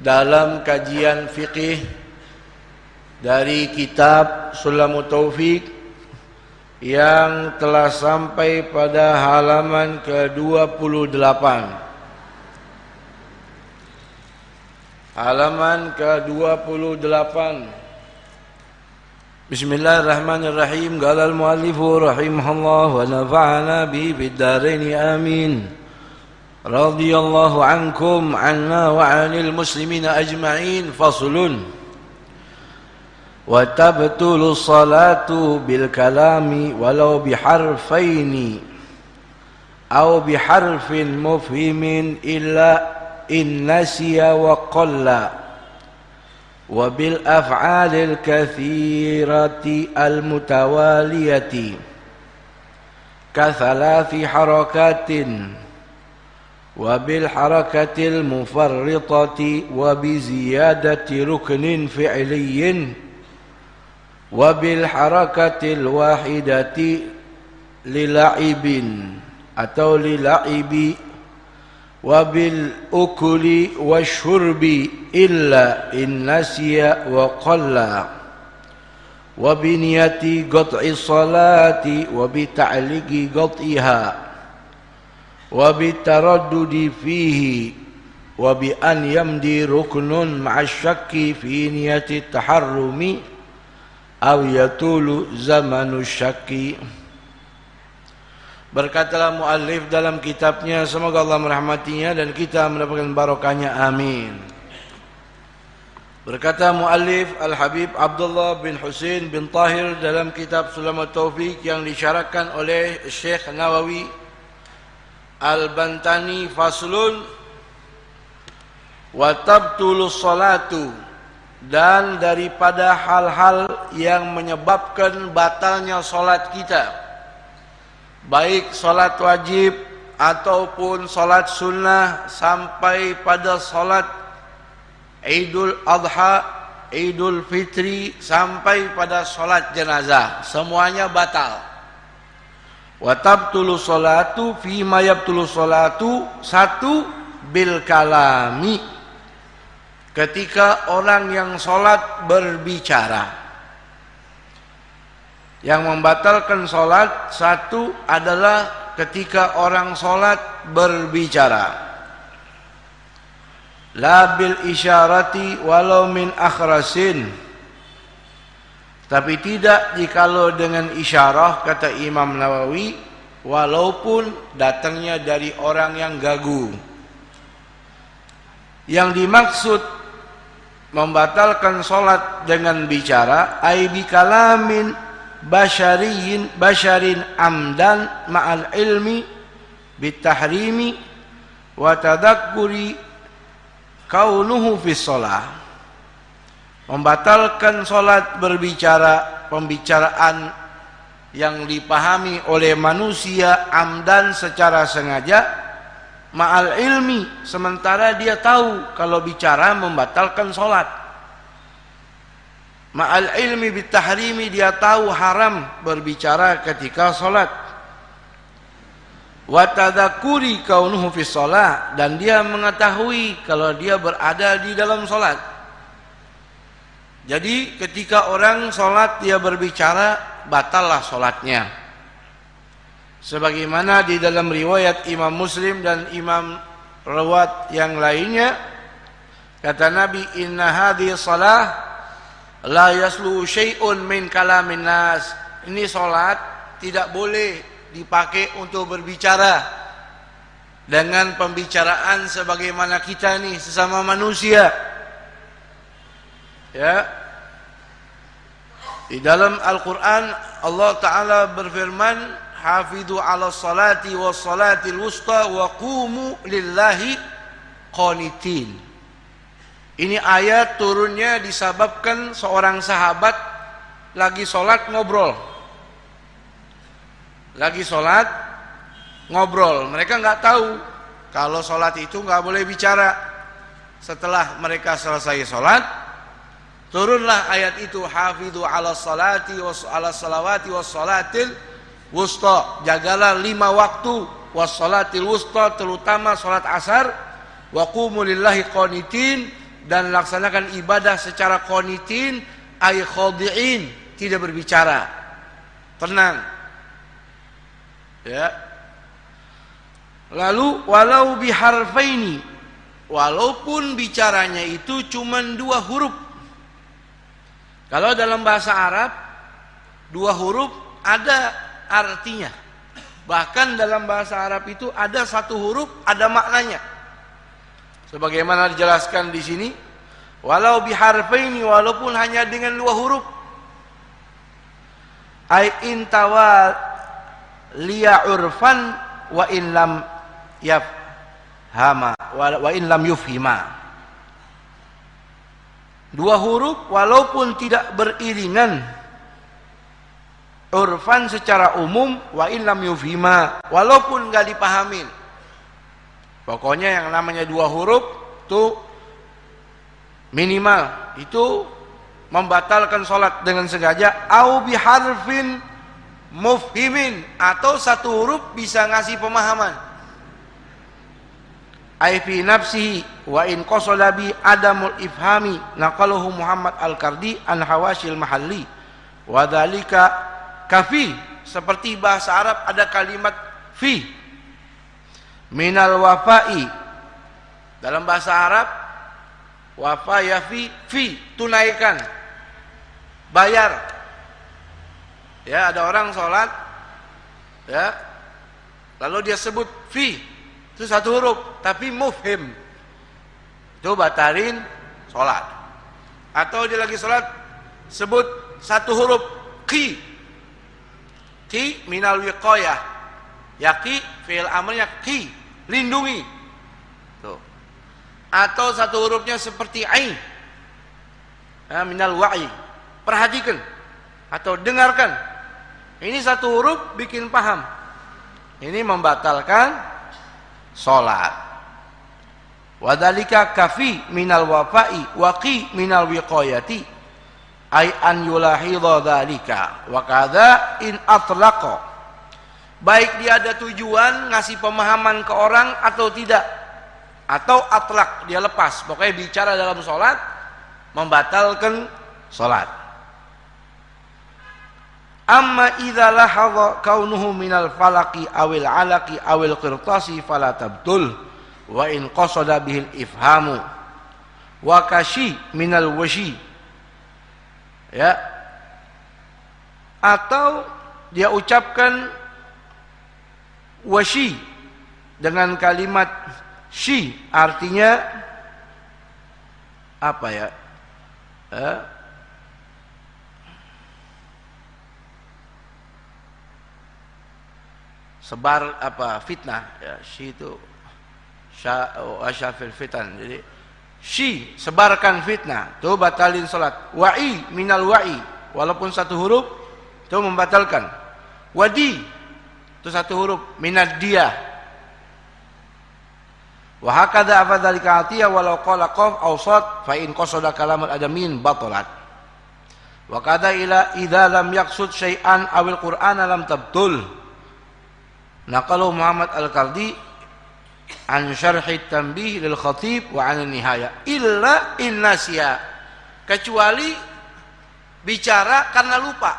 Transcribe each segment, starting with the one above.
dalam kajian fikih dari kitab Sulamut Taufik yang telah sampai pada halaman ke-28. Halaman ke-28. Bismillahirrahmanirrahim. Qala al-muallifu rahimahullah wa nafa'ana bihi fid dharain amin. Radhiyallahu ankum anna wa 'anil muslimina ajma'in. Faslun. Wa tabtulu salatu bil kalami walau biharfaini aw biharfin mufhimin illa in nasiya wa qalla wa bil af'alil kathirati al mutawaliyati ka thalathi harakatin wa bil harakatil mufarritati wa bi ziyadati ruknin fi'liyin wa bil harakatil wahidati lila'ibin atau lila'ibi wabil ukuli wasyurbi illa in nasiya wa qalla wa biniyati qat'i salati wa bita'liqi qat'iha wa bitaraddudi fihi wa bi an yamdi ruknun ma'asyakki fi niyati taharrumi aw yatulu zamanu syakki. Berkatalah muallif dalam kitabnya, semoga Allah merahmatinya dan kita mendapatkan barokahnya, amin. Berkata muallif Al-Habib Abdullah bin Husain bin Tahir dalam kitab Sulamut Taufik yang disyarahkan oleh Syekh Nawawi Al-Bantani, faslun wa tabtulu salatu, dan daripada hal-hal yang menyebabkan batalnya salat kita, baik salat wajib ataupun salat sunnah, sampai pada salat Idul Adha, Idul Fitri, sampai pada salat jenazah, semuanya batal. Wa tabtulu salatu fi ma yabtulu salatu, satu bil kalami, ketika orang yang salat berbicara. Yang membatalkan solat, satu adalah ketika orang solat berbicara. La bil isyarati walau min akhrasin, tapi tidak jikalau dengan isyarah, kata Imam Nawawi, walaupun datangnya dari orang yang gagu. Yang dimaksud membatalkan solat dengan bicara, ai bi kalamin basharin amdan ma'al ilmi bitahrimi wa tadakkuri kaunuhu fis shalah. Membatalkan salat berbicara, pembicaraan yang dipahami oleh manusia amdan, secara sengaja, ma'al ilmi, sementara dia tahu kalau bicara membatalkan salat. Ma'al ilmi bitahrimi, dia tahu haram berbicara ketika salat. Wa tadzakkuri kaunuhu fi shalah, dan dia mengetahui kalau dia berada di dalam salat. Jadi ketika orang salat dia berbicara, batallah salatnya. Sebagaimana di dalam riwayat Imam Muslim dan Imam rawat yang lainnya, kata Nabi, inna hadhihi shalah la yaslu syai'un min kalamin nas. Ini salat tidak boleh dipakai untuk berbicara dengan pembicaraan sebagaimana kita nih sesama manusia. Ya. Di dalam Al-Qur'an Allah Ta'ala berfirman, hafidhu 'ala salati was salatil wusta wa qumu lillahi qanitin. Ini ayat turunnya disebabkan seorang sahabat lagi sholat ngobrol. Lagi sholat ngobrol. Mereka nggak tahu kalau sholat itu nggak boleh bicara. Setelah mereka selesai sholat, turunlah ayat itu, hafidhu 'ala salati was 'ala salawati was salatil wusta. Jagalah 5 waktu was salatil wusta, terutama sholat asar. Wa qumu lillahi qanitin, dan laksanakan ibadah secara qanitin ay khadi'in, tidak berbicara, tenang. Ya. Lalu walau biharfaini, walaupun bicaranya itu cuma 2 huruf. Kalau dalam bahasa Arab 2 huruf ada artinya. Bahkan dalam bahasa Arab itu ada 1 huruf ada maknanya. Sebagaimana dijelaskan di sini, walau biharfaini, walaupun hanya dengan 2 huruf. Ai intawa liya urfan wa in lam yafhama wa in lam yufhima. 2 huruf walaupun tidak beriringan, urfan secara umum, wa in lam yufhima, walaupun enggak dipahamin. Pokoknya yang namanya 2 huruf itu minimal itu membatalkan sholat dengan sengaja. Au biharfin mufhimin, atau 1 huruf bisa ngasih pemahaman. Ai fi nafsihi wa in qasada bi adamul ifhami, naqalahu Muhammad Al-Qardi an Hawashil Mahalli wa dzalika kafi. Seperti bahasa Arab ada kalimat fi, minal wafa'i. Dalam bahasa Arab wafa ya fi tunaikan, bayar. Ya, ada orang sholat, ya, lalu dia sebut fi, itu 1 huruf, tapi mufhim, itu batalin sholat. Atau dia lagi sholat sebut 1 huruf ki minal wiqayah, yaki fi'il amrnya ki, lindungi. Tuh. Atau 1 hurufnya seperti ain, minal wa'i, perhatikan atau dengarkan. Ini 1 huruf bikin paham, ini membatalkan sholat. Wadhalika kafi minal wafa'i waqi minal wiqayati ay an yulahidha dhalika wa kadha in atlaqa. Baik dia ada tujuan ngasih pemahaman ke orang atau tidak, atau atlak, dia lepas, pokoknya bicara dalam sholat membatalkan sholat. Amma idza lahadha kaunuhu minal falaqi awil alaqi awil qirtasi fala tabtul wa in qasada bihil ifhamu wa kashi minal washi. Ya, atau dia ucapkan washi dengan kalimat shi, artinya apa ya? Sebar apa, fitnah ya, shi itu syafil fitan, jadi shi sebarkan fitnah, itu batalin salat. Wa'i minal wa'i, walaupun 1 huruf itu membatalkan. Wadi itu 1 huruf, minad dia. Wa hakadha afadzalika atiyah walau qala qaf aw sad fa in qasada kalamal adamin batalat. Wa kadza ila idza lam yaqsud syai'an awil qur'ana lam tabtul. Naqalu Muhammad Al-Qardi an syarhi tanbih lil khatib wa an nihaya illa in nasiya, kecuali bicara karena lupa.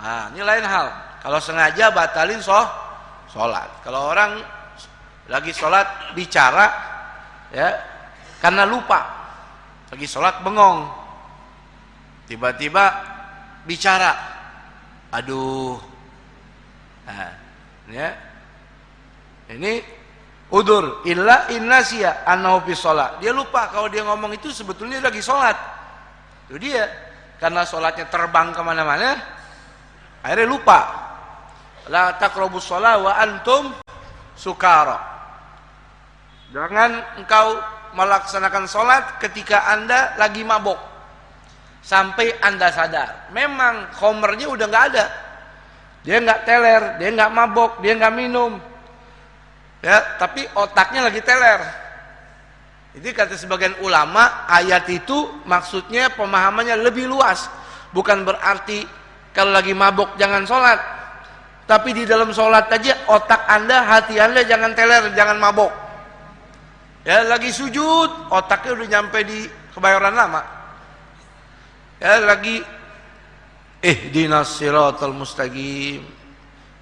Nah, ini lain hal. Kalau sengaja batalin sholat. Kalau orang lagi sholat bicara ya karena lupa, lagi sholat bengong, tiba-tiba bicara, aduh, nah, ya ini udur illa innasiya annahu fi shalah, dia lupa kalau dia ngomong itu sebetulnya lagi sholat. Itu dia, karena sholatnya terbang kemana-mana akhirnya lupa. La taqrabus shalah wa antum sukara, jangan engkau melaksanakan sholat ketika anda lagi mabok sampai anda sadar. Memang khomernya udah nggak ada, dia nggak teler, dia nggak mabok, dia nggak minum, ya, tapi otaknya lagi teler. Jadi kata sebagian ulama, ayat itu maksudnya pemahamannya lebih luas. Bukan berarti kalau lagi mabok jangan sholat, tapi di dalam sholat aja otak anda, hati anda jangan teler, jangan mabok. Ya, lagi sujud, otaknya udah nyampe di Kebayoran Lama. Ya, lagi ihdinas siratal mustaqim.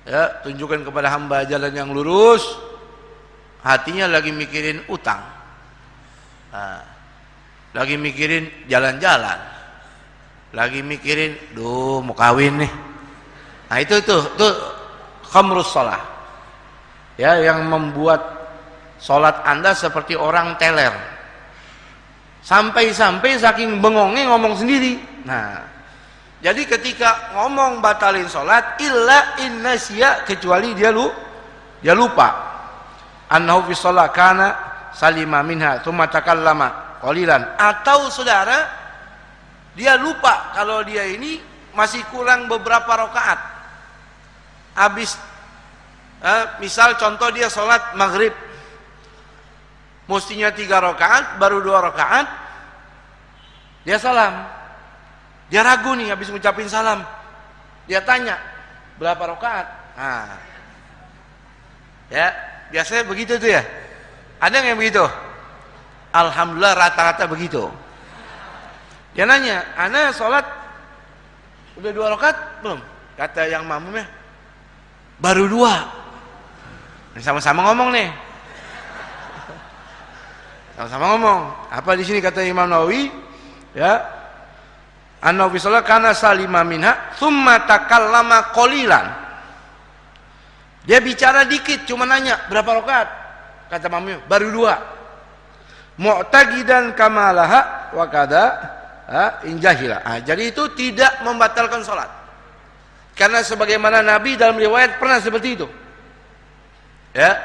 Ya, tunjukkan kepada hamba jalan yang lurus. Hatinya lagi mikirin utang. Nah, lagi mikirin jalan-jalan. Lagi mikirin, duh mau kawin nih. Nah, itu khamrus shalah. Ya, yang membuat sholat Anda seperti orang teler. Sampai-sampai saking bengongnya ngomong sendiri. Nah, jadi ketika ngomong batalin sholat, illa innasya, kecuali dia lupa. Annahu fi sholat kana salima minha tsumma takallama qalilan. Atau saudara, dia lupa kalau dia ini masih kurang beberapa rakaat. Habis misal contoh dia sholat maghrib, mestinya 3 rakaat, baru 2 rakaat dia salam. Dia ragu nih habis ngucapin salam. Dia tanya, berapa rakaat? Nah, ya biasanya begitu tuh ya. Ada yang begitu? Alhamdulillah rata-rata begitu. Dia nanya, ana sholat udah 2 rakaat belum? Kata yang makmumnya, baru 2. Sama-sama ngomong nih. Sama-sama ngomong. Apa di sini kata Imam Nawawi? Ya. An-Nawawi sallallahu kana salima minha tsumma takallama qalilan. Dia bicara dikit, cuma nanya, berapa rakaat? Kata makmum, baru 2. Mu'taqidan kamalaha wa kada injahila. Jadi itu tidak membatalkan salat. Karena sebagaimana Nabi dalam riwayat pernah seperti itu. Ya.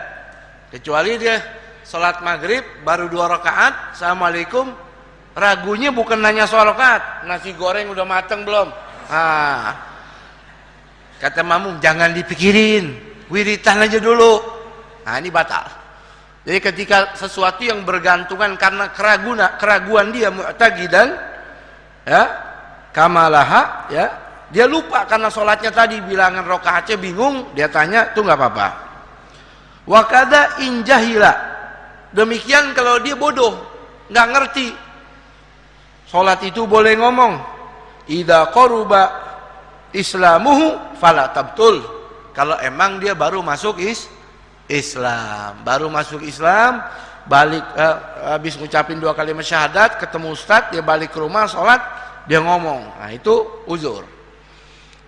Kecuali dia salat maghrib baru 2 rakaat, assalamualaikum, ragunya bukan nanya soal rakaat, nasi goreng udah mateng belum? Kata makmum, jangan dipikirin, wiritan aja dulu. Nah, ini batal. Jadi ketika sesuatu yang bergantungan karena keraguan dia mu'taqidan, ya, kamalaha, ya, dia lupa karena sholatnya tadi bilangan rakaatnya bingung, dia tanya, itu nggak apa-apa. Wa kada injahila. Demikian kalau dia bodoh, nggak ngerti. Salat itu boleh ngomong. Idza qaruba islamuhu fala tabtul. Kalau emang dia baru masuk Islam, baru masuk Islam, balik habis ngucapin 2 kalimat syahadat, ketemu ustaz, dia balik ke rumah salat, dia ngomong. Nah, itu uzur.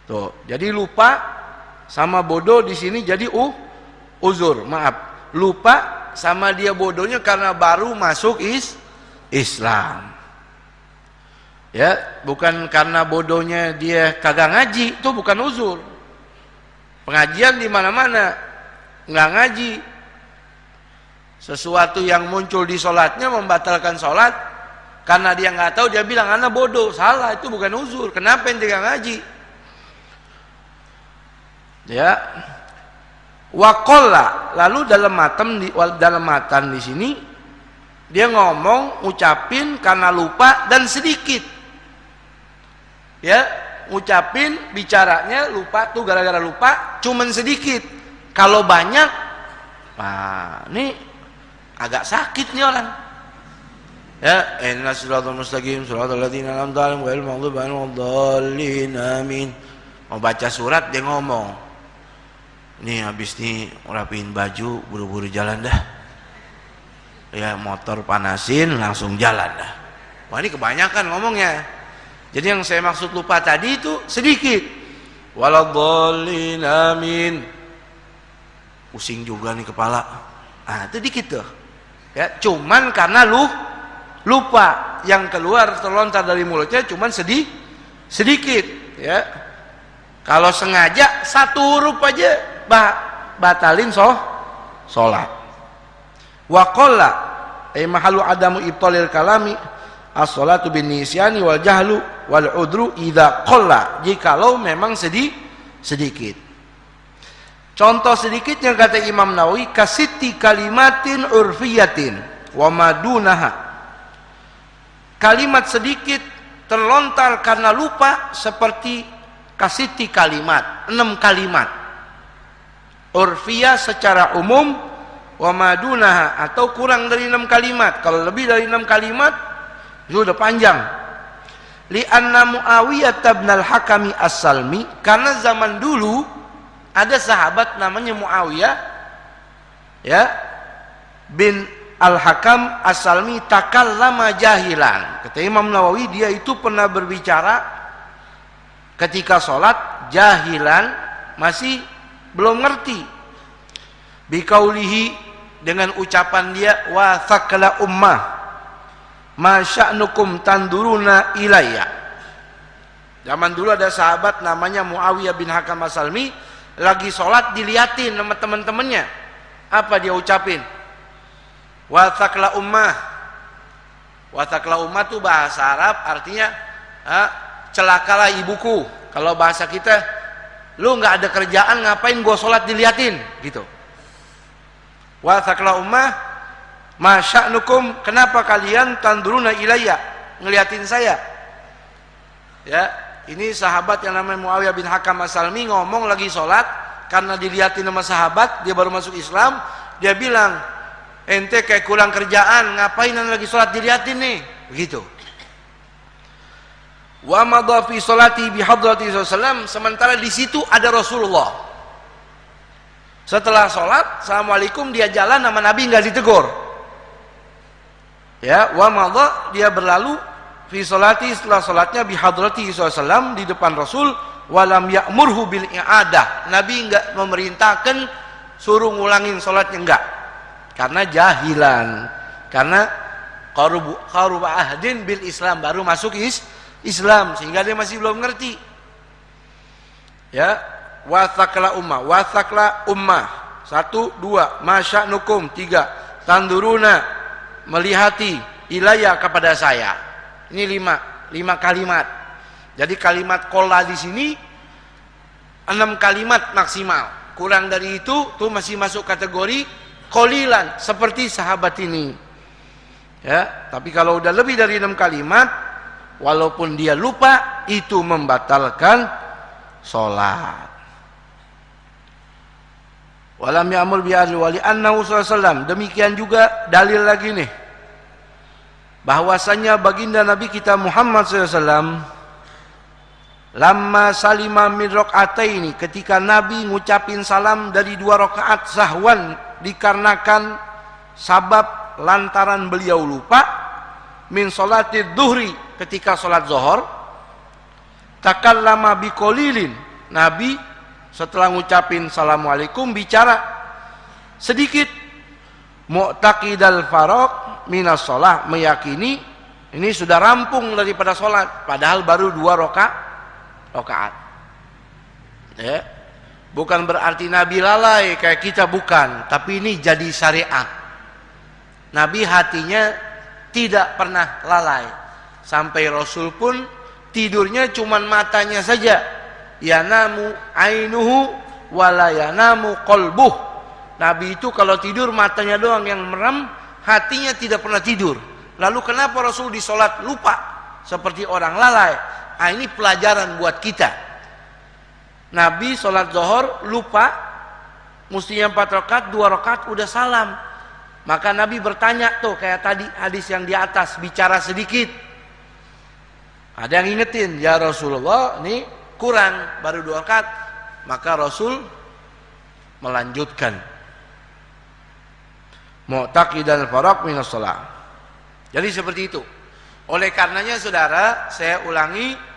Tuh, jadi lupa sama bodoh di sini jadi uzur. Maaf, lupa sama dia bodohnya karena baru masuk Islam. Ya, bukan karena bodohnya dia kagak ngaji, itu bukan uzur. Pengajian di mana-mana nggak ngaji. Sesuatu yang muncul di sholatnya membatalkan sholat karena dia nggak tahu, dia bilang anak bodoh, salah, itu bukan uzur. Kenapa ente nggak ngaji? Ya. Waqalla, lalu dalam matan di sini dia ngomong, ucapin karena lupa dan sedikit. Ya, ngucapin, bicaranya lupa tuh, gara-gara lupa cuman sedikit. Kalau banyak, nah ini agak sakit nih orang. Ya, ihdinas siratal mustaqim siratal ladzina an'amta 'alaihim ghairil maghdubi 'alaihim waladdallin amin. Mau baca surat dia ngomong, nih habis nih rapiin baju, buru-buru jalan dah. Ya, motor panasin langsung jalan dah. Wah, ini kebanyakan ngomongnya. Jadi yang saya maksud lupa tadi itu sedikit. Waladhdallin amin. Pusing juga nih kepala. Nah, itu dikit tuh. Ya, cuman karena lupa, yang keluar terlontar dari mulutnya cuman sedikit, ya. Kalau sengaja 1 huruf aja batalin sholat. Wa qalla ay mahalu adamu ibtalil kalami as-salatu bin nisyani wal jahlu wal udru idza qalla, jikalau memang sedikit. Contoh sedikitnya kata Imam Nawawi, kasiti kalimatin urfiyatin wa madunaha. Kalimat sedikit terlontar karena lupa seperti kasiti kalimat, 6 kalimat. Urfiyah secara umum wa madunaha, atau kurang dari 6 kalimat. Kalau lebih dari 6 kalimat itu sudah panjang. Li'anna Muawiyah bin al-Hakami as-Salmi, karena zaman dulu ada sahabat namanya Muawiyah ya bin al-Hakam as-Salmi takallama jahilan. Kata Imam Nawawi, dia itu pernah berbicara ketika sholat jahilan, masih belum ngerti. Biqaulihi, dengan ucapan dia, wa thaqala ummah ma sya'nukum tanduruna ilayya. Zaman dulu ada sahabat namanya Muawiyah bin Hakam as-Salmi, lagi sholat diliatin sama teman-temannya. Apa dia ucapin? Wa thaqala ummah. Wa thaqala ummah itu bahasa Arab, artinya celakalah ibuku. Kalau bahasa kita, lu nggak ada kerjaan, ngapain gua sholat diliatin gitu. Wa thaqala ummah ma sya'nukum, kenapa kalian tanduruna ilayya, ngeliatin saya. Ya, ini sahabat yang namanya Muawiyah bin Hakam as-Salmi ngomong lagi sholat, karena diliatin sama sahabat, dia baru masuk Islam, dia bilang, ente kayak kurang kerjaan, ngapain lagi sholat diliatin nih, begitu. Wa madha fi sholati bi hadrati sallallahu, sementara di situ ada Rasulullah. Setelah sholat, assalamualaikum, dia jalan sama Nabi, nggak ditegur. Ya, wa madha, dia berlalu fi sholati, setelah sholatnya bi hadrati sallallahu, di depan Rasul. Walam ya'murhu bil i'adah, Nabi enggak memerintahkan suruh ngulangin sholatnya, enggak, karena jahilan, karena qaruba ahdin bil Islam, baru masuk Islam, sehingga dia masih belum ngerti. Ya, wa thaqla ummah 1, 2, masya'nukum 3, tanduruna, melihati, ilayya, kepada saya. Ini 5 kalimat. Jadi kalimat qala di sini 6 kalimat maksimal. Kurang dari itu tuh masih masuk kategori qalilan, seperti sahabat ini. Ya, tapi kalau udah lebih dari 6 kalimat, walaupun dia lupa, itu membatalkan sholat. Walam ya'mur bi adli wali annahu sallallahu, demikian juga dalil lagi nih, bahwasanya baginda Nabi kita Muhammad sallallahu, lamma salima min rakaataini, ketika Nabi ngucapin salam dari 2 rakaat sahwan, dikarenakan sabab lantaran beliau lupa, min sholatid duhri, ketika sholat zuhur, takallama biqolilin, Nabi setelah ngucapin assalamualaikum bicara sedikit, mu'taqidal faraq minas sholah, meyakini ini sudah rampung daripada sholat, padahal baru 2 rakaat. Ya, bukan berarti Nabi lalai kayak kita, bukan, tapi ini jadi syariat. Nabi hatinya tidak pernah lalai, sampai Rasul pun tidurnya cuman matanya saja, yanamu ainuhu wala yanamu qalbuh. Nabi itu kalau tidur matanya doang yang merem, hatinya tidak pernah tidur. Lalu kenapa Rasul di sholat lupa seperti orang lalai? Nah, ini pelajaran buat kita. Nabi sholat zuhur lupa, mestinya 4 rakaat, 2 rakaat udah salam. Maka Nabi bertanya tuh, kayak tadi hadis yang di atas, bicara sedikit. Ada yang ingetin, ya Rasulullah, ini kurang, baru 2 rakaat. Maka Rasul melanjutkan. Mu'taqidal faraq minas shalah. Jadi seperti itu. Oleh karenanya saudara, saya ulangi,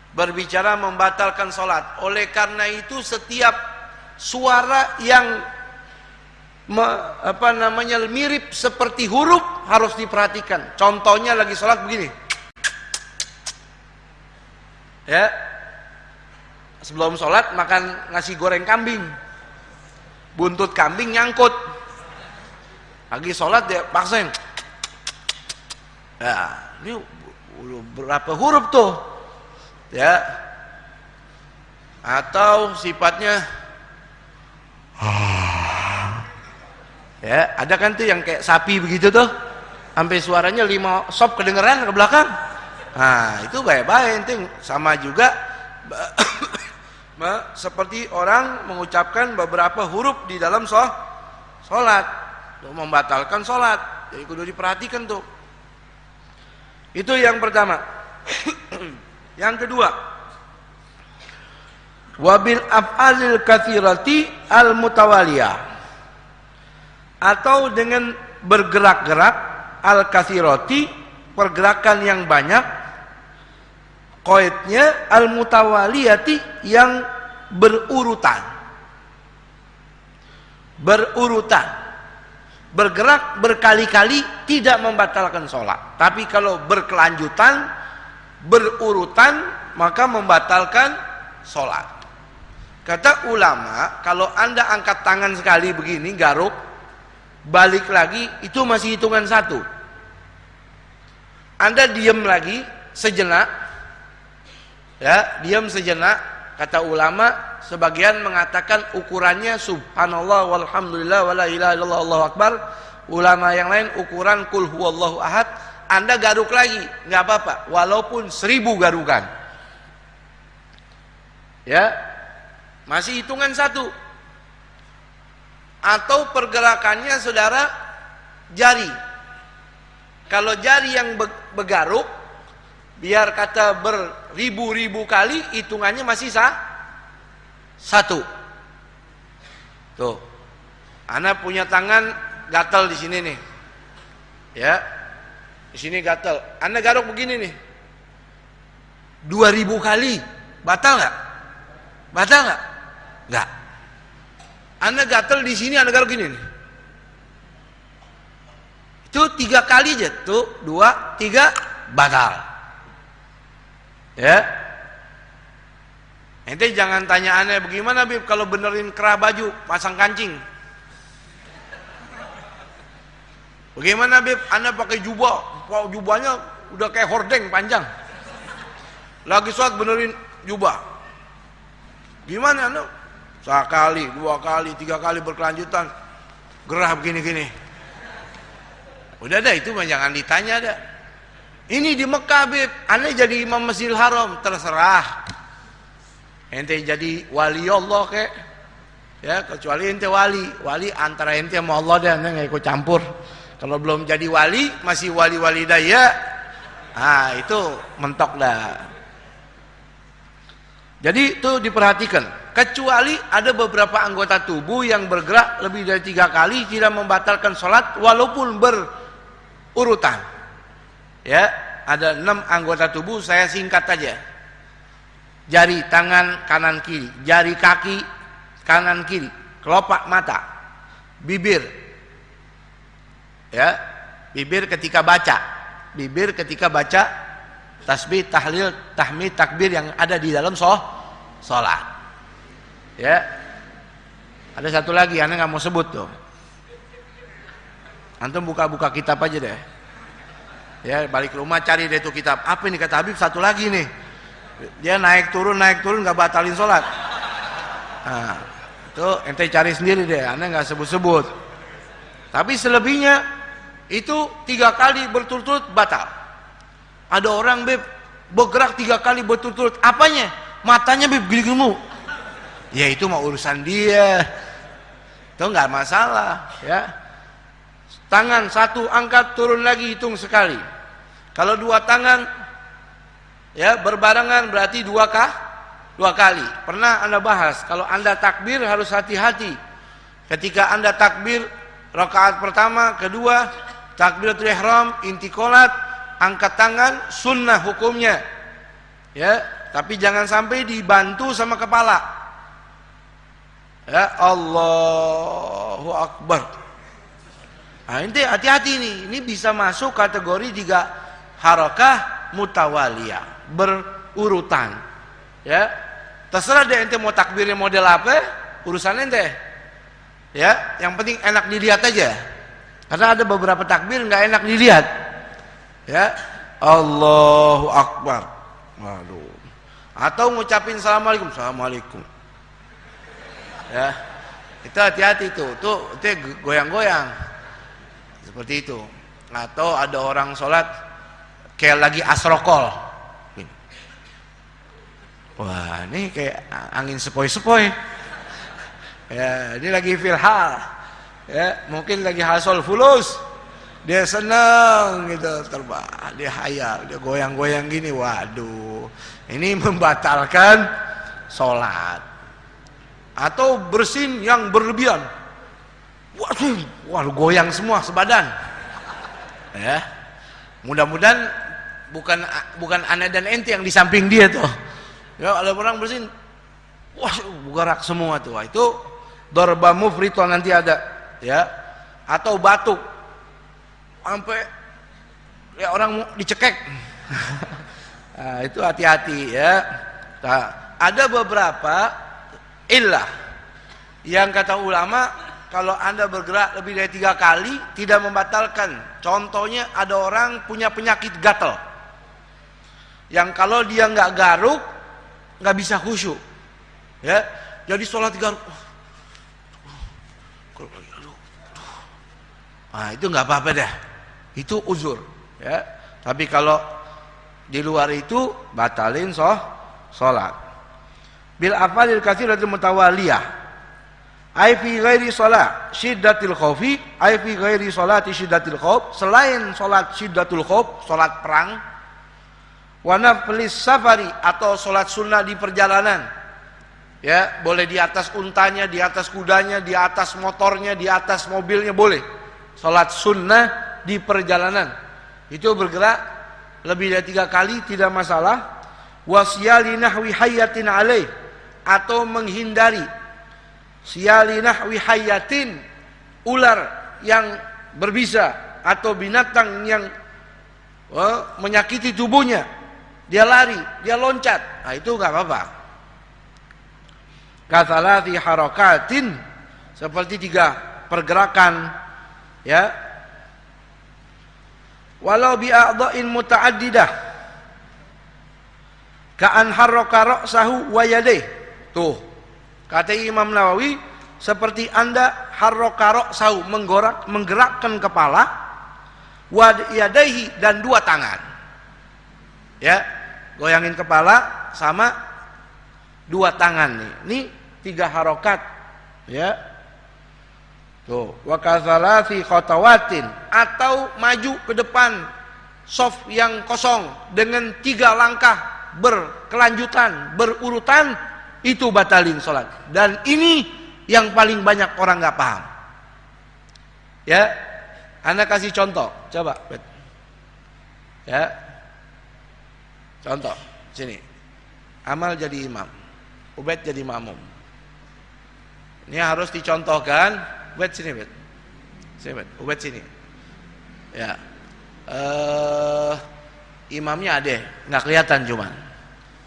berbicara membatalkan sholat. Oleh karena itu setiap suara yang mirip seperti huruf harus diperhatikan. Contohnya lagi sholat begini, ya, sebelum sholat makan nasi goreng kambing, buntut kambing nyangkut, lagi sholat dia paksain, ya, ini berapa huruf tuh, ya, atau sifatnya ya, ada kan tuh yang kayak sapi begitu tuh, sampai suaranya 5 sop kedengeran ke belakang. Nah, itu baik-baik, itu sama juga seperti orang mengucapkan beberapa huruf di dalam sholat. Tuh, membatalkan sholat. Jadi kudu diperhatikan tuh. Itu yang pertama. Yang kedua, wabil af'alil katsirati al mutawaliyah, atau dengan bergerak-gerak al katsirati, pergerakan yang banyak, qaidnya al mutawaliyati, yang berurutan. Bergerak berkali-kali tidak membatalkan sholat, tapi kalau berkelanjutan, berurutan, maka membatalkan sholat. Kata ulama, kalau anda angkat tangan sekali begini, garuk, balik lagi, itu masih hitungan satu. Anda diam lagi sejenak, ya, diam sejenak. Kata ulama, sebagian mengatakan ukurannya subhanallah walhamdulillah wala ilaha illallah Allahu akbar. Ulama yang lain ukuran kul huwallahu ahad. Anda garuk lagi, nggak apa-apa, walaupun 1000 garukan, ya, masih hitungan satu. Atau pergerakannya saudara jari. Kalau jari yang bergaruk, biar kata beribu-ribu kali, hitungannya masih satu. Tuh, anak punya tangan gatal di sini nih, ya, di sini gatal. Anda garuk begini nih, 2000 kali, batal nggak? Batal nggak? Nggak. Anda gatal di sini, Anda garuk gini nih, itu 3 kali aja, tuh 2, 3, batal. Ya, ente jangan tanya aneh, bagaimana Bib kalau benerin kerah baju, pasang kancing? Bagaimana Bib, anda pakai jubah, jubahnya udah kayak hordeng panjang, lagi sholat benerin jubah, gimana anda? Sekali, 2 kali, 3 kali berkelanjutan, gerah begini-gini. Udah dah, itu mah jangan ditanya dah. Ini di Mekah Bib, anda jadi imam Masjidil Haram, terserah. Ente jadi wali Allah kek, ya, kecuali ente wali antara ente sama Allah deh, ente nggak ikut campur. Kalau belum jadi wali, masih wali daya, nah itu mentok dah. Jadi itu diperhatikan. Kecuali ada beberapa anggota tubuh yang bergerak lebih dari 3 kali tidak membatalkan sholat walaupun berurutan. Ya, ada 6 anggota tubuh, saya singkat aja. Jari tangan kanan kiri, jari kaki kanan kiri, kelopak mata, bibir. Ya, bibir ketika baca tasbih, tahlil, tahmid, takbir yang ada di dalam sholat. Ya. Ada satu lagi, anda nggak mau sebut tuh. Antum buka-buka kitab aja deh. Ya, balik rumah cari deh tuh kitab. Apa ini kata Habib, satu lagi nih. Dia naik turun nggak batalin sholat. Nah, itu ente cari sendiri deh, anda nggak sebut-sebut. Tapi selebihnya itu 3 kali berturut-turut batal. Ada orang Beb bergerak 3 kali berturut-turut, apanya? Matanya Beb gini-gini. Ya itu mah urusan dia. Itu nggak masalah, ya. Tangan satu angkat turun lagi hitung sekali. Kalau 2 tangan ya berbarengan berarti 2 kali. Pernah anda bahas, kalau anda takbir harus hati-hati. Ketika anda takbir rakaat pertama, kedua, takbiratul ihram, intiqalat, angkat tangan, sunnah hukumnya. Ya, tapi jangan sampai dibantu sama kepala. Ya, Allahu Akbar. Nah, ini hati-hati nih, ini bisa masuk kategori 3 harakah mutawaliyah, berurutan. Ya, terserah deh ente mau takbirnya model apa, urusan ente. Ya, yang penting enak dilihat aja. Karena ada beberapa takbir nggak enak dilihat. Ya, Allahu Akbar. Waduh. Atau ngucapin assalamualaikum, assalamualaikum. Ya, itu hati-hati tuh, itu goyang-goyang. Seperti itu. Atau ada orang sholat kayak lagi asrokol. Wah, ini kayak angin sepoi-sepoi. Ya, ini lagi filhal. Ya, mungkin lagi hasil fulus. Dia senang gitu, terbang, dia hayal, dia goyang-goyang gini. Waduh, ini membatalkan sholat. Atau bersin yang berlebihan. Waduh, goyang semua sebadan. Ya, mudah-mudahan bukan ana dan ente yang di samping dia tuh. Ya, ada orang bersin, wah, gerak semua tuh. Itu darba mufrito nanti ada, ya. Atau batuk sampai ya orang dicekek. Nah, itu hati-hati ya. Nah, ada beberapa illah yang kata ulama kalau Anda bergerak lebih dari 3 kali tidak membatalkan. Contohnya ada orang punya penyakit gatal, yang kalau dia nggak garuk nggak bisa khusyuk, ya. Jadi sholat garuk, nah itu nggak apa-apa dah, itu uzur, ya. Tapi kalau di luar itu batalin sholat. Bil afalil katsiratil mutawaliyah, ai fi ghairi shalah syiddatil khaufi, ai fi ghairi sholati syiddatil khauf, selain sholat syiddatul khauf, sholat perang, wa naflis safari, atau sholat sunnah di perjalanan, ya, boleh di atas untanya, di atas kudanya, di atas motornya, di atas mobilnya, boleh sholat sunnah di perjalanan. Itu bergerak lebih dari 3 kali tidak masalah. Wasyali nahwi hayatin alaih, atau menghindari syali nahwi hayatin, ular yang berbisa atau binatang yang menyakiti tubuhnya, dia lari, dia loncat, nah itu nggak apa-apa. Katsalati harakatin, seperti 3 pergerakan, ya. Walau bi a'dha'in muta'addidah ka'an harraka ra'sahu wa yadayh. Tuh, kata Imam Nawawi, seperti Anda harraka ra'sahu, menggerakkan kepala, wa yadayhi, dan 2 tangan. Ya, goyangin kepala sama 2 tangan nih. Ini 3 harokat, ya. Tuh, wa kadzalati khatawatin, atau maju ke depan soft yang kosong dengan 3 langkah berkelanjutan, berurutan, itu batalin sholat. Dan ini yang paling banyak orang nggak paham. Ya, Anda kasih contoh, coba, ya. Contoh, sini. Amal jadi imam, Ubed jadi makmum. Ini harus dicontohkan. Ubed sini, Ubed. Sini, Ubed. Ubed sini. Ya. Imamnya ada, nggak kelihatan cuman.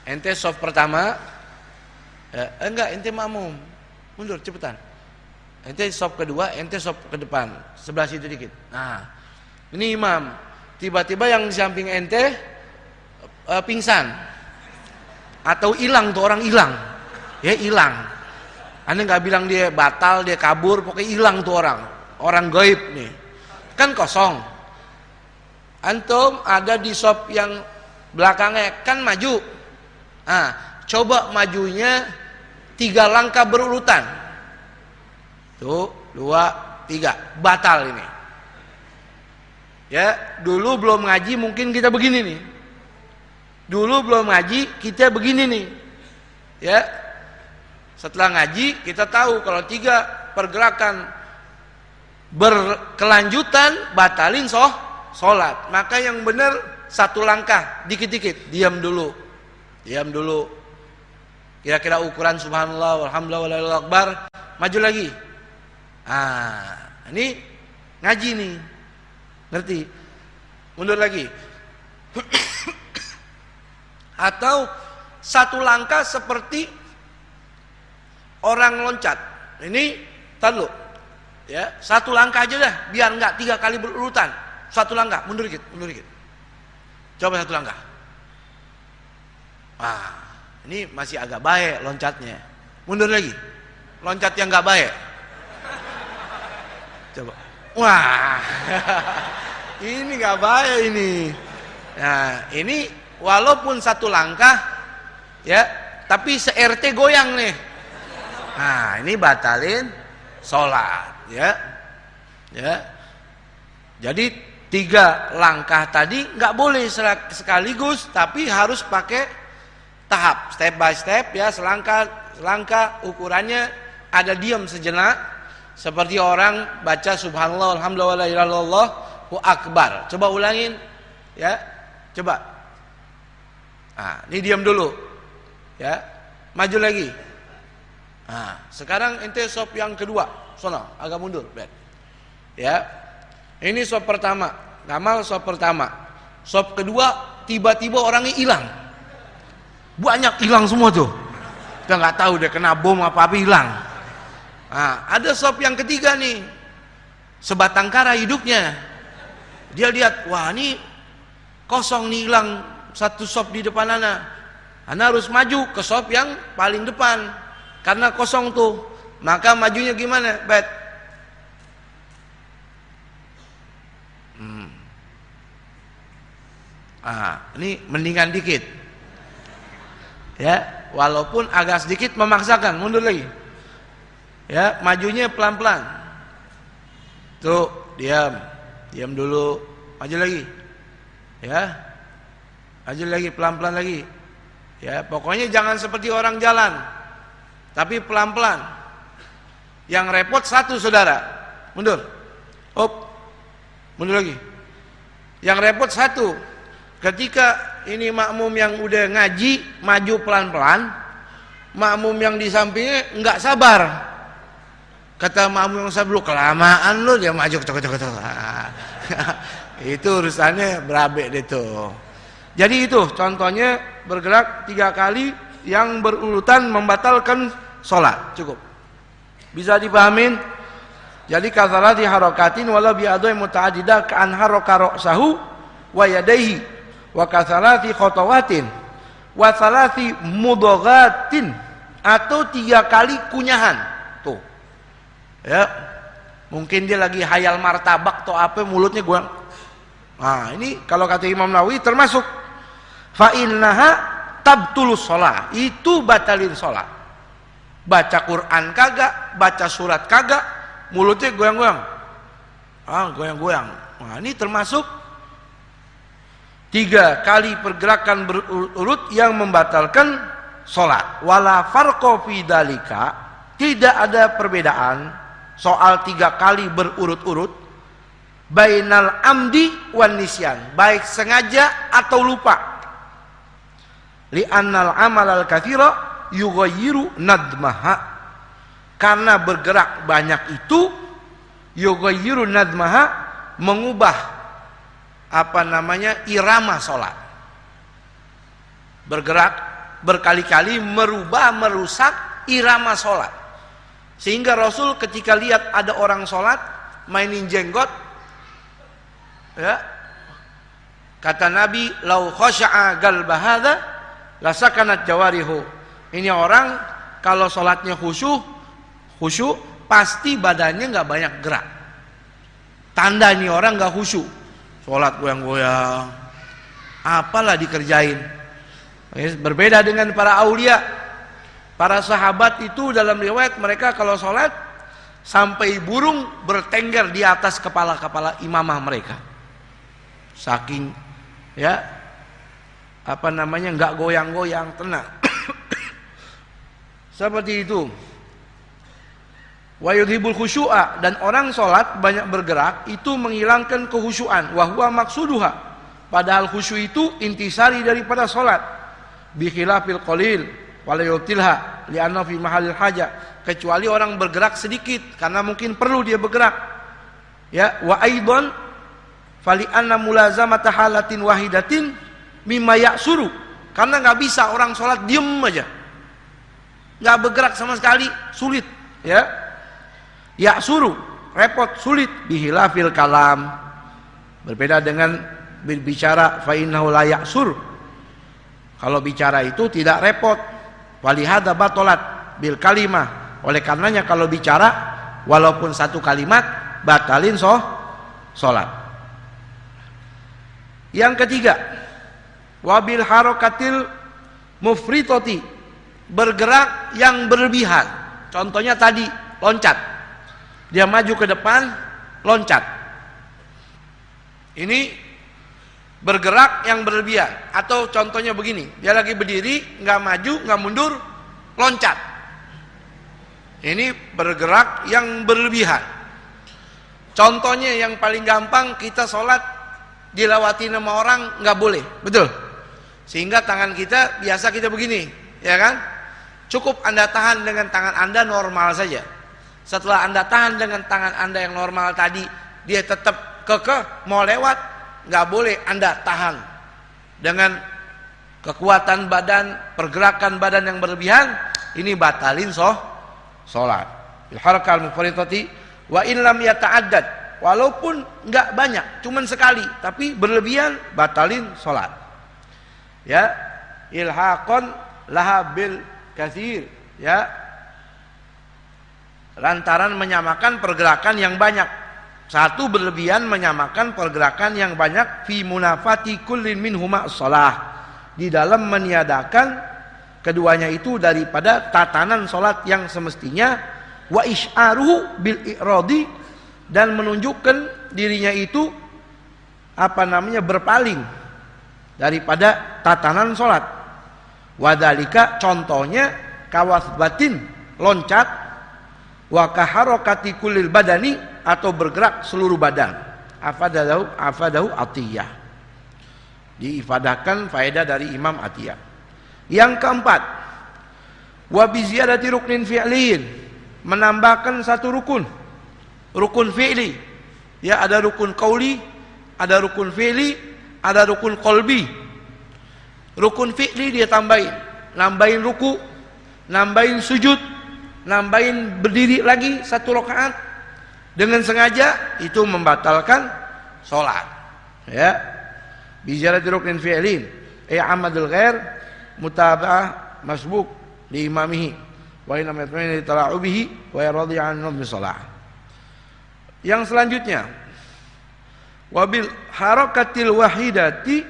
Ente soft pertama, ya, enggak, ente makmum. Mundur cepetan. Ente soft kedua, ente soft ke depan, sebelah situ dikit. Nah, ini imam. Tiba-tiba yang di samping ente pingsan atau hilang tuh orang, hilang, ya, hilang. Anda nggak bilang dia batal, dia kabur, pokoknya hilang tuh orang gaib nih, kan kosong. Antum ada di shop yang belakangnya kan maju, coba majunya 3 langkah berurutan, tuh 2, 3, batal ini. Ya, dulu belum ngaji mungkin kita begini nih. Dulu belum ngaji kita begini nih, ya. Setelah ngaji kita tahu kalau 3 pergerakan berkelanjutan batalin sholat. Maka yang benar 1 langkah, dikit-dikit, diam dulu, kira-kira ukuran subhanallah, alhamdulillah, wallahu akbar, maju lagi. Ini ngaji nih, ngerti? Mundur lagi. Atau 1 langkah seperti orang loncat. Ini tahu, ya, 1 langkah aja dah, biar enggak 3 kali berurutan. 1 langkah, mundur dikit. Coba 1 langkah. Ini masih agak baik loncatnya. Mundur lagi. Loncat yang enggak baik. Coba. Wah. Ini enggak baik ini. Nah, ini walaupun 1 langkah, ya, tapi se-RT goyang nih. Nah, ini batalin sholat, ya. Ya. Jadi 3 langkah tadi nggak boleh sekaligus, tapi harus pakai tahap, step by step ya, selangkah ukurannya ada diam sejenak, seperti orang baca subhanallah, alhamdulillah, la ilaha illallah, Allahu akbar. Coba ulangin ya, coba. Nah, ini diam dulu ya, maju lagi. Nah, sekarang ente sop yang kedua, sono agak mundur, ya. Ini sop pertama, ngamal sop pertama. Sop kedua tiba-tiba orangnya hilang. Banyak hilang semua tuh. Kita nggak tahu dia kena bom apa hilang. Nah, ada sop yang ketiga nih. Sebatang kara hidupnya. Dia lihat, wah ini kosong nih, hilang satu sop di depan ana. Ana harus maju ke sop yang paling depan karena kosong tuh. Maka majunya gimana, Bet? Ini mendingan dikit ya, walaupun agak sedikit memaksakan, mundur lagi ya, majunya pelan-pelan tuh, diam dulu, maju lagi ya, maju lagi pelan-pelan lagi ya, pokoknya jangan seperti orang jalan tapi pelan-pelan. Yang repot satu saudara, mundur, mundur lagi. Yang repot satu, ketika ini makmum yang udah ngaji maju pelan-pelan, makmum yang di sampingnya nggak sabar. Kata makmum yang sebelum, kelamaan lu dia maju itu urusannya berabe deh tuh. Jadi itu contohnya bergerak 3 kali yang berurutan membatalkan sholat. Cukup bisa dipahamin. Jadi kazalati harakatin wala bi adai mutaaddidah ka an haraka ra'sahu wa yadayhi wa kasalati khotawatin wa salati mudoghatin, atau 3 kali kunyahan tuh ya, mungkin dia lagi hayal martabak atau apa, mulutnya gua. Nah ini kalau kata Imam Nawawi termasuk fa innaha tabtulus shalah, itu batalin sholat. Baca Quran kagak, baca surat kagak, mulutnya goyang-goyang, goyang-goyang. Nah ini termasuk 3 kali pergerakan berurut yang membatalkan sholat. Wala farqa fi dzalika, tidak ada perbedaan soal 3 kali berurut-urut bainal amdi wan nisyan, baik sengaja atau lupa. Li'annal amalal katsira yughayyiru nadmaha, karena bergerak banyak itu yughayyiru nadmaha, mengubah irama sholat. Bergerak berkali-kali merubah, merusak irama sholat, sehingga Rasul ketika lihat ada orang sholat mainin jenggot ya, kata Nabi, lau khasha'a qalba hadza lasakanat jawarihu. Ini orang kalau sholatnya khusyuk pasti badannya nggak banyak gerak, tanda ini orang nggak khusyuk. Sholat goyang-goyang, apalah dikerjain. Berbeda dengan para aulia, para sahabat itu dalam riwayat mereka kalau sholat sampai burung bertengger di atas kepala-kepala imamah mereka, saking ya nggak goyang-goyang, tenang. Seperti itu. Wa yudhibul khusyu'a, dan orang sholat banyak bergerak itu menghilangkan kehusyuan. Wa huwa maksuduha, padahal khusyuk itu intisari daripada sholat. Bi khilafil qalil wa la yutilha li'anna fi mahallil haja, kecuali orang bergerak sedikit karena mungkin perlu dia bergerak ya. Wa aidan fali anna mulazamata halatin wahidatin mimma ya'suru, karena nggak bisa orang sholat diem aja nggak bergerak sama sekali, sulit ya. Ya suruh repot, sulit. Bihilafil kalam, berbeda dengan berbicara. Fa innahu la ya'sur, kalau bicara itu tidak repot. Walihada batolat bil kalimah, oleh karenanya kalau bicara walaupun 1 kalimat batalin sholat. Yang ketiga, wabil harokatil mufritoti, bergerak yang berlebihan. Contohnya tadi loncat, dia maju ke depan loncat. Ini bergerak yang berlebihan. Atau contohnya begini, dia lagi berdiri, nggak maju, nggak mundur, loncat. Ini bergerak yang berlebihan. Contohnya yang paling gampang, kita sholat dilawati nama orang nggak boleh, betul? Sehingga tangan kita biasa kita begini, ya kan? Cukup Anda tahan dengan tangan Anda normal saja. Setelah Anda tahan dengan tangan Anda yang normal tadi, dia tetap kekeh mau lewat, nggak boleh Anda tahan dengan kekuatan badan, pergerakan badan yang berlebihan. Ini batalin sholat. Ilharakal mufaridati wa in lam yata'addad, walaupun nggak banyak, cuman sekali, tapi berlebihan, batalin sholat. Ya, ilhaqon laha bil katsir, ya, lantaran menyamakan pergerakan yang banyak. Satu berlebihan menyamakan pergerakan yang banyak, fi munafati kullin minhuma shalah, di dalam meniadakan keduanya itu daripada tatanan sholat yang semestinya, wa isy'aruhu bil i'radi, dan menunjukkan dirinya itu berpaling daripada tatanan sholat. Wadalika, contohnya kawasbatin, loncat, wa kaharokati kulil badani, atau bergerak seluruh badan. Afadahu Atiyah, diifadahkan faedah dari Imam Atiyah. Yang keempat, wa biziyadati ruknin fi'liin, menambahkan satu rukun fi'li. Ya, ada rukun qauli, ada rukun fi'li, ada rukun qalbi. Rukun fi'li dia nambahin ruku, nambahin sujud, nambahin berdiri lagi satu rakaat dengan sengaja, itu membatalkan sholat. Ya, biziyadati ruknin fi'liin amadul ghair mutaba'ah masbuk li imamihi wa inna yatma'inna tala'ubihi wa yaradi an nabmi shalah. Yang selanjutnya, wabil harakatil wahidati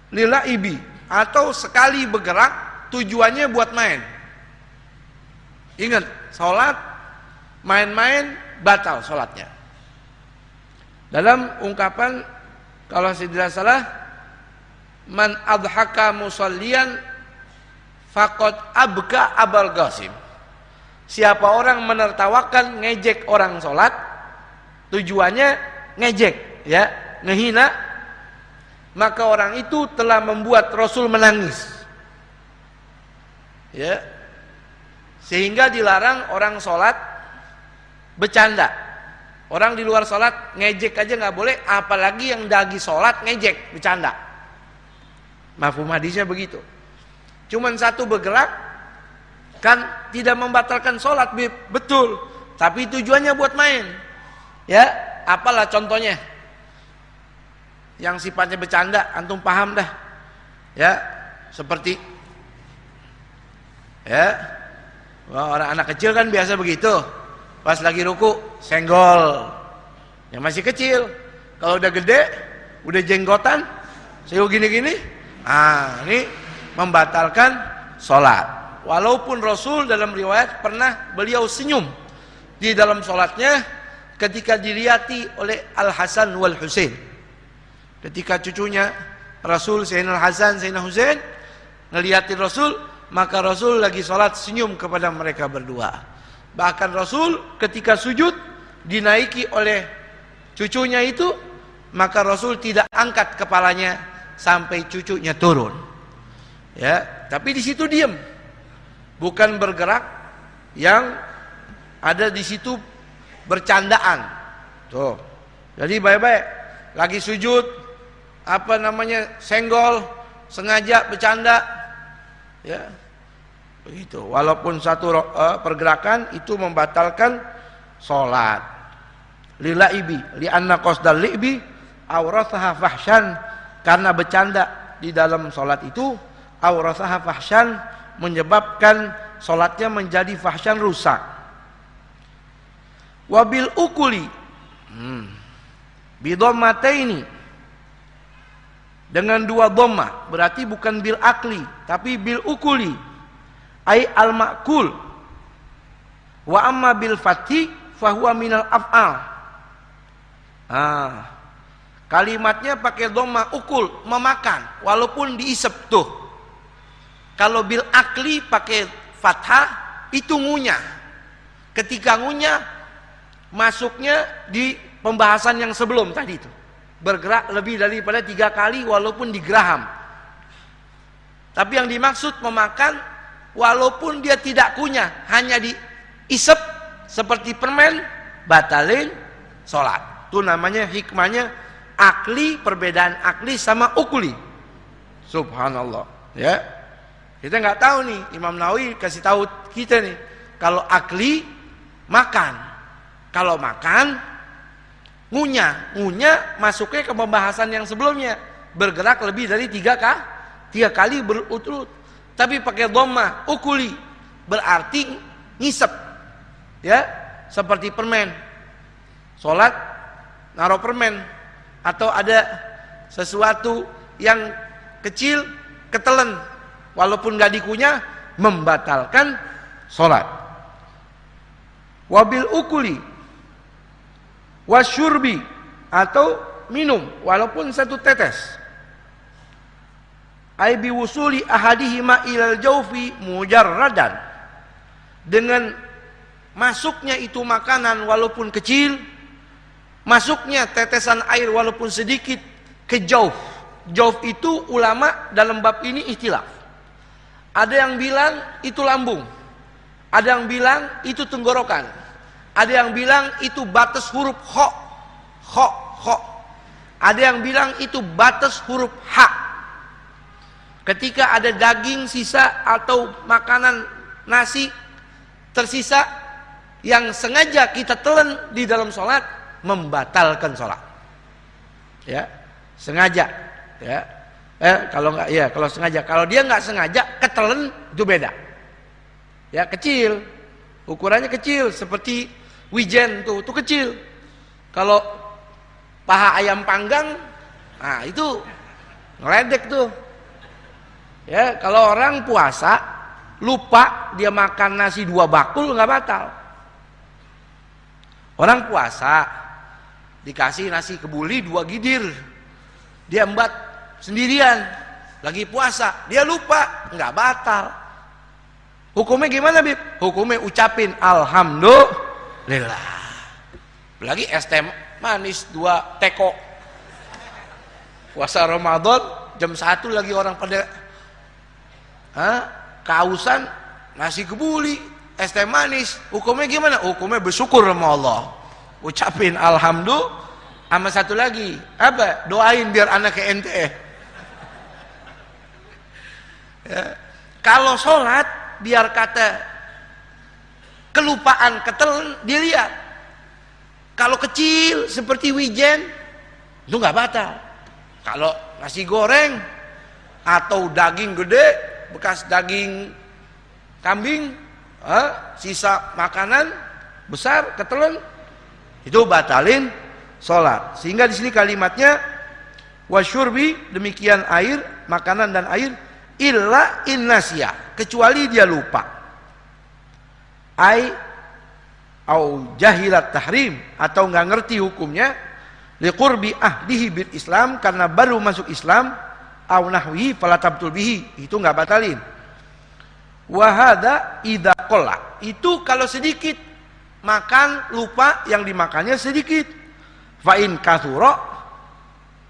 lilaibi, atau sekali bergerak tujuannya buat main. Ingat, sholat main-main batal sholatnya. Dalam ungkapan, kalau saya tidak salah, man adhaka musallian faqad abka abal qasim. Siapa orang menertawakan, ngejek orang sholat, tujuannya ngejek, ya, ngehina, maka orang itu telah membuat Rasul menangis. Ya, sehingga dilarang orang sholat bercanda. Orang di luar sholat ngejek aja nggak boleh, apalagi yang lagi sholat ngejek, bercanda. Mafhum hadisnya begitu. Cuman satu bergerak kan tidak membatalkan sholat, betul, tapi tujuannya buat main. Ya, apalah contohnya yang sifatnya bercanda, antum paham dah. Ya, seperti, ya, orang anak kecil kan biasa begitu. Pas lagi ruku senggol, yang masih kecil. Kalau udah gede, udah jenggotan, saya gini-gini, ini membatalkan sholat. Walaupun Rasul dalam riwayat pernah beliau senyum di dalam sholatnya ketika dilihat oleh Al Hasan wal Husain. Ketika cucunya Rasul, Sayyidina Al Hasan, Sayyidina Husain, ngeliatin Rasul, maka Rasul lagi sholat senyum kepada mereka berdua. Bahkan Rasul ketika sujud dinaiki oleh cucunya itu, maka Rasul tidak angkat kepalanya sampai cucunya turun. Ya, tapi di situ diam, bukan bergerak, yang ada di situ bercandaan. Tuh, jadi baik-baik lagi sujud, senggol, sengaja bercanda, ya, begitu. Walaupun satu pergerakan itu membatalkan sholat. Lilaibi, lianna qasdal libi awrathaha fahsyan, karena bercanda di dalam sholat itu awrathaha fahsyan, menyebabkan sholatnya menjadi fahsyan, rusak. Wabil ukuli bidommataini, dengan dua dhammah, berarti bukan bil akli tapi bil ukuli, ai al makul. Wa amma bil fathi fahuwa minal af'al, Ah, kalimatnya pakai dhamma, ukul, memakan, walaupun diisep tuh. Kalau bil akli pakai fathah, itu ngunyah. Ketika ngunyah, masuknya di pembahasan yang sebelum tadi itu. Bergerak lebih daripada 3 kali walaupun digeraham. Tapi yang dimaksud memakan walaupun dia tidak kunyah, hanya diisep seperti permen, batalin sholat. Itu namanya hikmahnya akli, perbedaan akli sama ukuli. Subhanallah, ya. Kita nggak tahu nih, Imam Nawawi kasih tahu kita nih, kalau akli makan, kalau makan ngunyah masuknya ke pembahasan yang sebelumnya, bergerak lebih dari 3 kali berurut-urut. Tapi pakai dhamma, ukuli, berarti ngisep, ya, seperti permen. Sholat naruh permen, atau ada sesuatu yang kecil ketelen, walaupun gak dikunyah, membatalkan sholat. Wabil ukuli wasyurbi, atau minum walaupun 1 tetes. Ai bi wusuli ahadihima ilal jaufi mujarradan, dengan masuknya itu makanan walaupun kecil, masuknya tetesan air walaupun sedikit ke jauf. Jauf itu ulama dalam bab ini ikhtilaf. Ada yang bilang itu lambung, ada yang bilang itu tenggorokan, ada yang bilang itu batas huruf kho, ada yang bilang itu batas huruf ha. Ketika ada daging sisa atau makanan nasi tersisa yang sengaja kita telan di dalam sholat, membatalkan sholat. Ya, sengaja. Ya, kalau nggak, ya kalau sengaja. Kalau dia nggak sengaja ketelen, itu beda. Ya, kecil, ukurannya kecil, seperti wijen tuh kecil. Kalau paha ayam panggang, nah itu ngeledek tuh. Ya, kalau orang puasa lupa dia makan nasi 2 bakul, nggak batal. Orang puasa dikasih nasi kebuli 2 gidir, dia embat sendirian, lagi puasa, dia lupa, nggak batal. Hukumnya gimana, Bib? Hukumnya ucapin alhamdulillah. Lagi es teh manis 2 teko. Puasa Ramadan jam 1 lagi orang pada kausan, nasi kebuli, es teh manis. Hukumnya gimana? Hukumnya bersyukur sama Allah, ucapin alhamdulillah. Sama satu lagi, apa? Doain biar anak ke ente. Ya. Kalau sholat, biar kata kelupaan ketelen, dilihat. Kalau kecil seperti wijen, itu nggak batal. Kalau nasi goreng atau daging gede, bekas daging kambing, sisa makanan besar ketelen, itu batalin sholat. Sehingga di sini kalimatnya wasyurbi, demikian air, makanan dan air, illa innasya, kecuali dia lupa, ai au jahilat tahrim, atau nggak ngerti hukumnya, liqurbi ahdihi bil Islam, karena baru masuk Islam, au nahwihi fala tabtul bihi, itu nggak batalin. Wa hadza idza qalla, itu kalau sedikit makan lupa, yang dimakannya sedikit. Fa in kathura,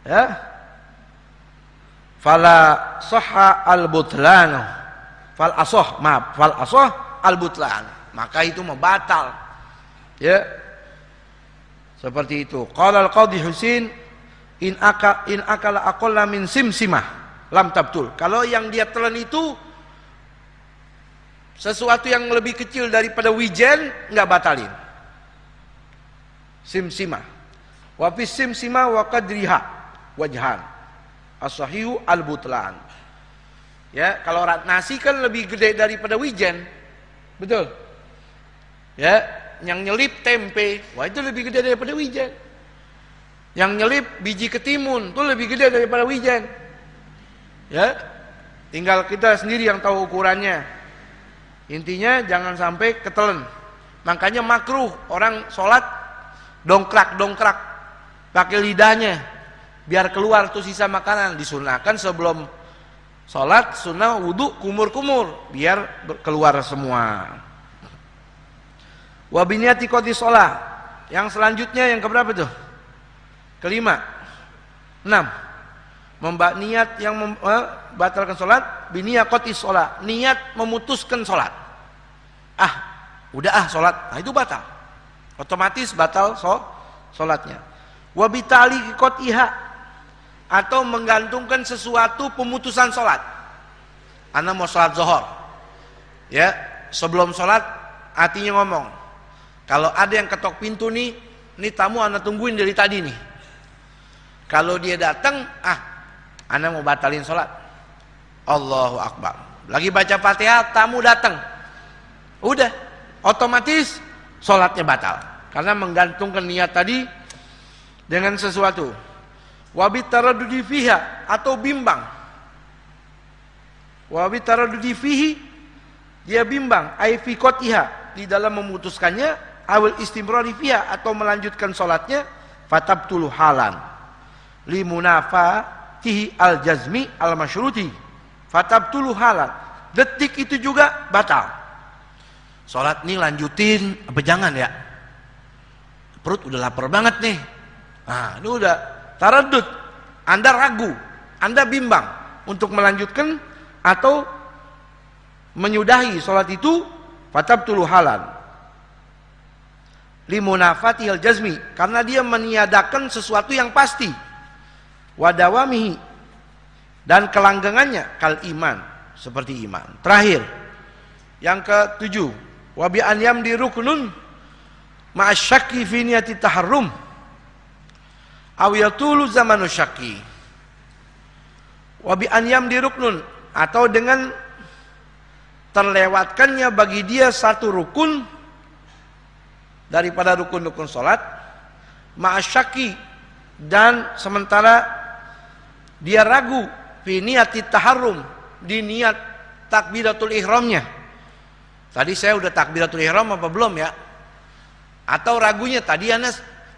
ya, fala sahha al butlan, fal asah al butlan, maka itu membatal. Ya, seperti itu. Qala al qadhi Husain, in akala aqalla min simsimah lam tabtul. Kalau yang dia telan itu sesuatu yang lebih kecil daripada wijen, enggak batalin. Simsimah. Wa fi simsimah wa qadriha wajhan. As-sahihu al-butlan. Ya, kalau nasi kan lebih gede daripada wijen. Betul? Ya, yang nyelip tempe, wah itu lebih gede daripada wijen. Yang nyelip biji ketimun itu lebih gede daripada wijen. Ya, tinggal kita sendiri yang tahu ukurannya. Intinya jangan sampai ketelen. Makanya makruh orang sholat dongkrak, pakai lidahnya biar keluar tuh sisa makanan. Disunahkan sebelum sholat, sunnah wudu kumur-kumur biar keluar semua. Wa biniyati qadhi shalah. Yang selanjutnya yang keberapa tuh? Kelima. 6. Niat yang membatalkan sholat, biniyat qadhi shalah, niat memutuskan sholat. Udah sholat, nah itu batal. Otomatis batal sholatnya. Wa bitali qadhiha, atau menggantungkan sesuatu pemutusan sholat. Ana mau sholat zuhur, ya, sebelum sholat hatinya ngomong, kalau ada yang ketok pintu nih tamu ana tungguin dari tadi nih. Kalau dia datang, ana mau batalin sholat. Allahu Akbar. Lagi baca Fatihah, tamu datang. Udah, otomatis sholatnya batal. Karena menggantungkan niat tadi dengan sesuatu. Wabit taradudi fiha, atau bimbang. Wabit taradudi fihi, dia bimbang. Ai fi qatiha, di dalam memutuskannya. Awal istimrari fiha, atau melanjutkan sholatnya. Fatabtulu halan limunafatihi al-jazmi al-masyruti. Fatabtulu halan, detik itu juga batal. Sholat nih lanjutin apa jangan ya? Perut udah lapar banget nih. Ini udah taraddud. Anda ragu, Anda bimbang untuk melanjutkan atau menyudahi sholat itu. Fatabtulu halan limunafatihi al-jazmi, karena dia meniadakan sesuatu yang pasti. Wadawamihi, dan kelanggengannya, kal iman, seperti iman. Terakhir, yang ke-7, wa bi an yamdi ruknun ma'asyaki fi niyati taharrum aw yatulu zamanu syaki. Wa bi an yamdi ruknun, atau dengan terlewatkannya bagi dia satu rukun daripada rukun-rukun salat, ma'asyaki, dan sementara dia ragu fi niyati taharrum, di niat takbiratul ihramnya. Tadi saya udah takbiratul ihram apa belum ya? Atau ragunya, tadi ana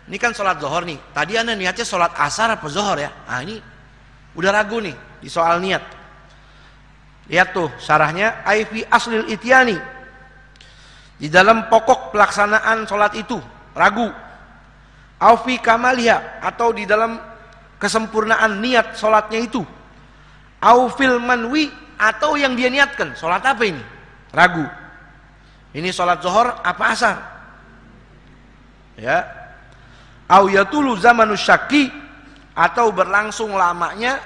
ini kan sholat zuhur nih, tadi ana niatnya sholat asar apa zuhur ya? Ini udah ragu nih di soal niat. Lihat tuh syarahnya, ai fi aslil ityani, di dalam pokok pelaksanaan sholat itu ragu. Au fi kamaliha, atau di dalam kesempurnaan niat sholatnya itu. Au fil manwi, atau yang dia niatkan, sholat apa ini? Ragu. Ini sholat zuhur apa asar? Ya. Au yatulu zamanu syaki, atau berlangsung lamanya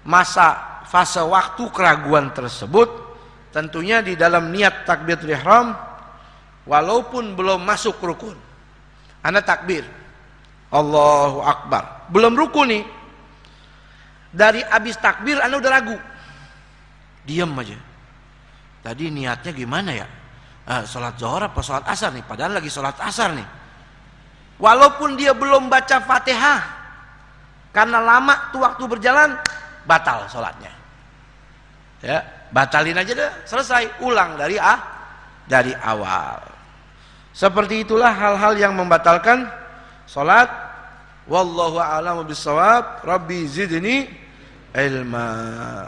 masa fase waktu keraguan tersebut, tentunya di dalam niat takbiratul ihram walaupun belum masuk rukun. Anda takbir Allahu Akbar, belum rukun nih. Dari habis takbir Anda udah ragu, diam aja. Tadi niatnya gimana ya? Sholat zuhur apa sholat asar nih? Padahal lagi sholat asar nih. Walaupun dia belum baca Fatihah, karena lama tuh waktu berjalan, batal sholatnya. Ya, batalin aja deh, selesai, ulang dari awal. Seperti itulah hal-hal yang membatalkan sholat. Wallahu a'lamu bissawab. Rabbi zidni ilma.